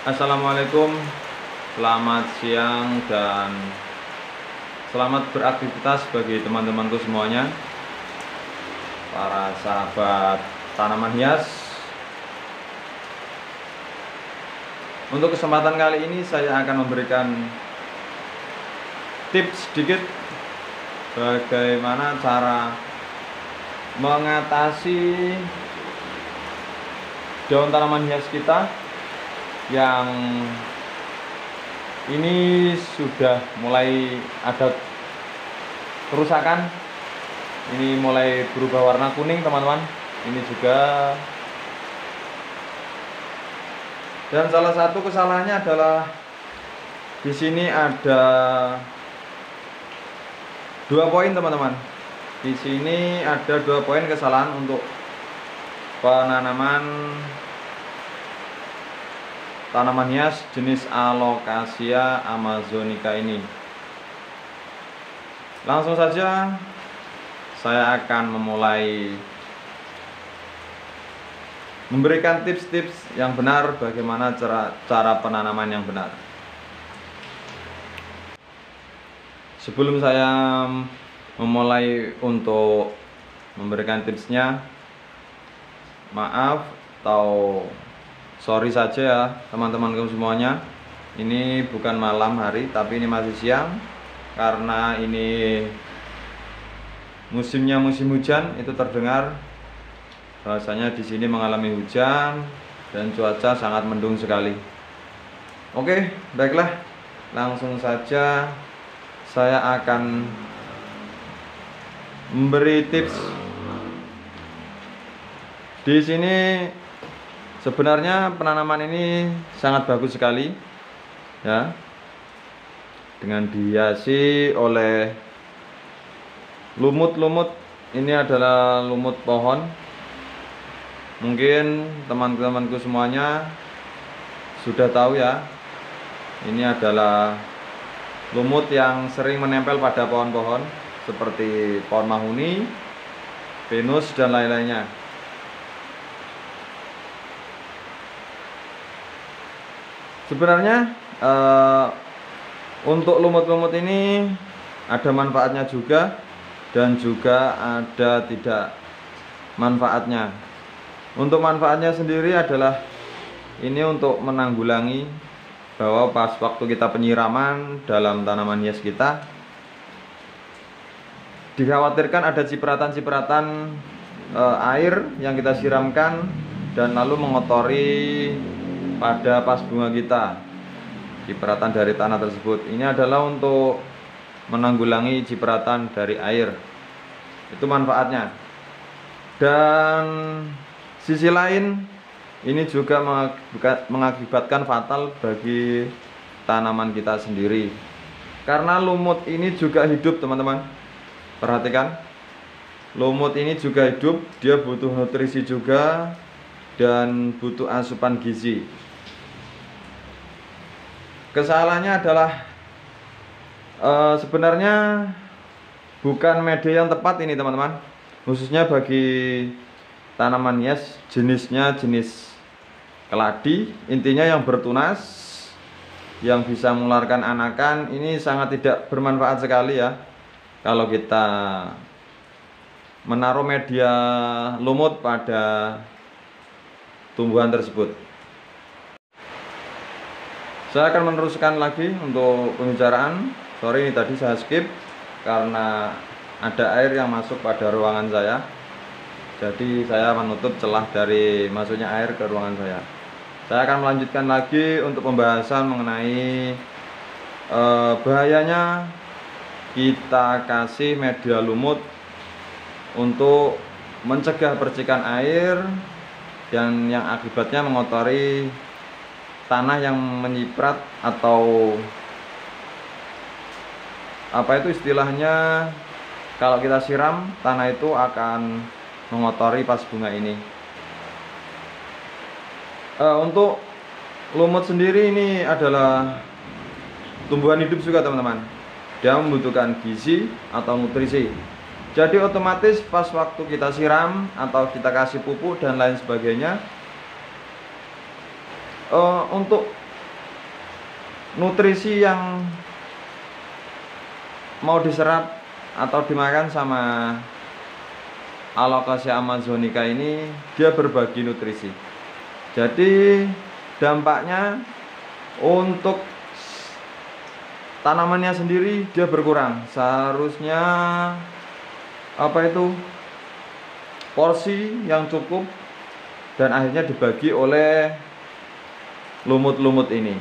Assalamualaikum, selamat siang dan selamat beraktivitas bagi teman-temanku semuanya, para sahabat tanaman hias. Untuk kesempatan kali ini saya akan memberikan tips sedikit bagaimana cara mengatasi daun tanaman hias kita yang ini sudah mulai ada kerusakan. Ini mulai berubah warna kuning, teman-teman. Ini juga. Dan salah satu kesalahannya adalah di sini ada 2 poin, teman-teman. Di sini ada 2 poin kesalahan untuk penanaman tanaman hias jenis Alocasia amazonica ini. Langsung saja saya akan memulai memberikan tips-tips yang benar bagaimana cara penanaman yang benar. Sebelum saya memulai untuk memberikan tipsnya, maaf atau sorry saja ya teman-temanku semuanya. Ini bukan malam hari, tapi ini masih siang karena ini musimnya musim hujan. Itu terdengar bahwasanya di sini mengalami hujan dan cuaca sangat mendung sekali. Oke, baiklah. Langsung saja saya akan memberi tips. Di sini sebenarnya penanaman ini sangat bagus sekali ya, dengan dihiasi oleh lumut-lumut. Ini adalah lumut pohon. Mungkin teman-temanku semuanya sudah tahu ya, ini adalah lumut yang sering menempel pada pohon-pohon seperti pohon mahuni, pinus dan lain-lainnya. Sebenarnya untuk lumut-lumut ini ada manfaatnya juga dan juga ada tidak manfaatnya. Untuk manfaatnya sendiri adalah ini untuk menanggulangi bahwa pas waktu kita penyiraman dalam tanaman hias kita, dikhawatirkan ada cipratan-cipratan air yang kita siramkan dan lalu mengotori pada pas bunga kita, cipratan dari tanah tersebut. Ini adalah untuk menanggulangi cipratan dari air. Itu manfaatnya. Dan sisi lain, ini juga mengakibatkan fatal bagi tanaman kita sendiri. Karena lumut ini juga hidup, teman-teman. Perhatikan, lumut ini juga hidup. Dia butuh nutrisi juga dan butuh asupan gizi. Kesalahannya adalah sebenarnya bukan media yang tepat ini, teman-teman. Khususnya bagi tanaman hias jenisnya jenis keladi, intinya yang bertunas, yang bisa mengeluarkan anakan. Ini sangat tidak bermanfaat sekali ya kalau kita menaruh media lumut pada tumbuhan tersebut. Saya akan meneruskan lagi untuk pembicaraan. Sorry, ini tadi saya skip karena ada air yang masuk pada ruangan saya. Jadi saya menutup celah dari masuknya air ke ruangan saya. Saya akan melanjutkan lagi untuk pembahasan mengenai bahayanya kita kasih media lumut untuk mencegah percikan air dan yang akibatnya mengotori tanah yang menyiprat, atau apa itu istilahnya, kalau kita siram tanah itu akan mengotori pas bunga ini. Untuk lumut sendiri ini adalah tumbuhan hidup juga, teman-teman. Dia membutuhkan gizi atau nutrisi. Jadi otomatis pas waktu kita siram atau kita kasih pupuk dan lain sebagainya, untuk nutrisi yang mau diserap atau dimakan sama Alocasia amazonica ini, dia berbagi nutrisi. Jadi dampaknya untuk tanamannya sendiri dia berkurang. Seharusnya porsi yang cukup dan akhirnya dibagi oleh lumut-lumut ini.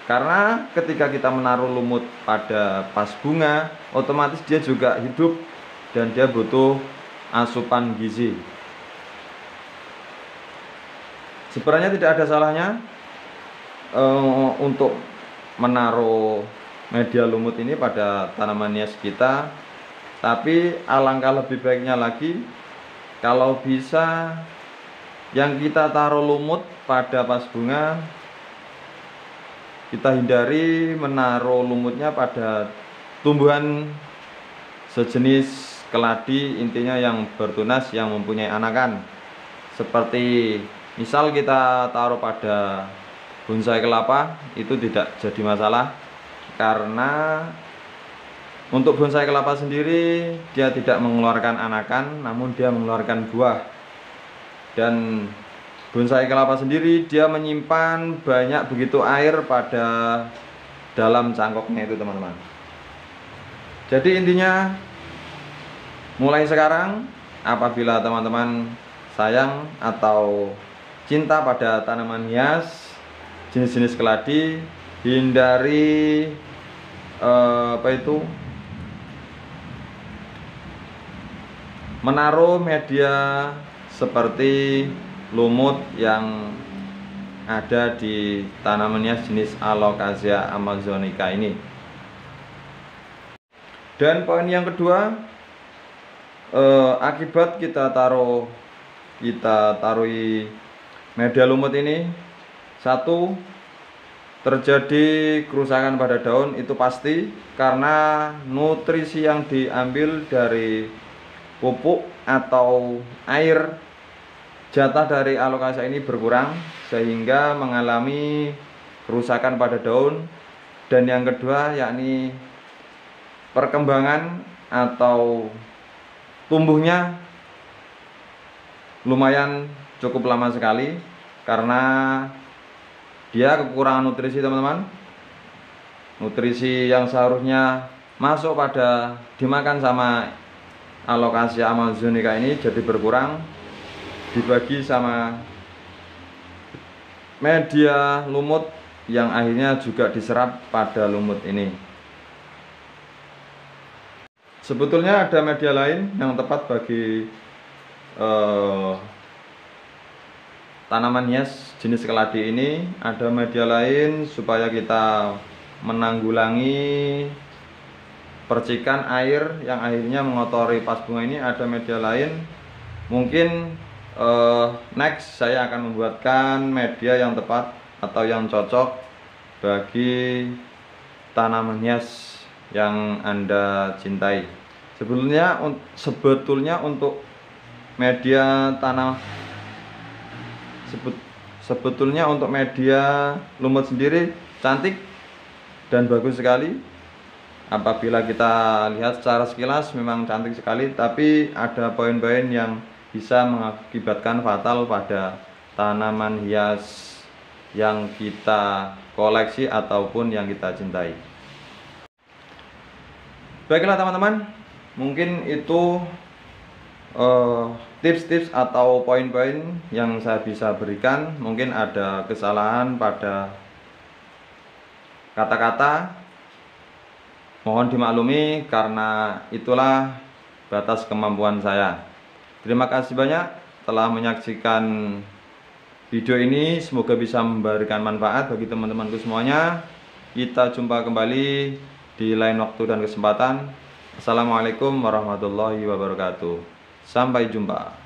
Karena ketika kita menaruh lumut pada pas bunga, otomatis dia juga hidup dan dia butuh asupan gizi. Sebenarnya tidak ada salahnya untuk menaruh media lumut ini pada tanaman hias kita, tapi alangkah lebih baiknya lagi kalau bisa yang kita taruh lumut pada pas bunga, kita hindari menaruh lumutnya pada tumbuhan sejenis keladi, intinya yang bertunas, yang mempunyai anakan. Seperti misal kita taruh pada bonsai kelapa, itu tidak jadi masalah, karena untuk bonsai kelapa sendiri dia tidak mengeluarkan anakan, namun dia mengeluarkan buah. Dan bonsai kelapa sendiri dia menyimpan banyak begitu air pada dalam cangkoknya itu, teman-teman. Jadi intinya, mulai sekarang apabila teman-teman sayang atau cinta pada tanaman hias jenis-jenis keladi, hindari menaruh media seperti lumut yang ada di tanaman hias jenis Alocasia amazonica ini. Dan poin yang kedua, akibat kita taruhi media lumut ini, satu, terjadi kerusakan pada daun, itu pasti, karena nutrisi yang diambil dari pupuk atau air jatah dari Alocasia ini berkurang sehingga mengalami kerusakan pada daun. Dan yang kedua, yakni perkembangan atau tumbuhnya lumayan cukup lama sekali karena dia kekurangan nutrisi, teman-teman. Nutrisi yang seharusnya masuk pada dimakan sama Alocasia amazonica ini jadi berkurang, dibagi sama media lumut yang akhirnya juga diserap pada lumut ini. Sebetulnya ada media lain yang tepat bagi tanaman hias jenis keladi ini. Ada media lain supaya kita menanggulangi percikan air yang akhirnya mengotori pas bunga ini. Ada media lain, mungkin next saya akan membuatkan media yang tepat atau yang cocok bagi tanaman hias yang Anda cintai. Sebetulnya untuk media sebetulnya untuk media lumut sendiri cantik dan bagus sekali. Apabila kita lihat secara sekilas memang cantik sekali, tapi ada poin-poin yang bisa mengakibatkan fatal pada tanaman hias yang kita koleksi ataupun yang kita cintai. Baiklah teman-teman, mungkin itu tips-tips atau poin-poin yang saya bisa berikan. Mungkin ada kesalahan pada kata-kata, mohon dimaklumi karena itulah batas kemampuan saya. Terima kasih banyak telah menyaksikan video ini, semoga bisa memberikan manfaat bagi teman-temanku semuanya. Kita jumpa kembali di lain waktu dan kesempatan. Assalamualaikum warahmatullahi wabarakatuh. Sampai jumpa.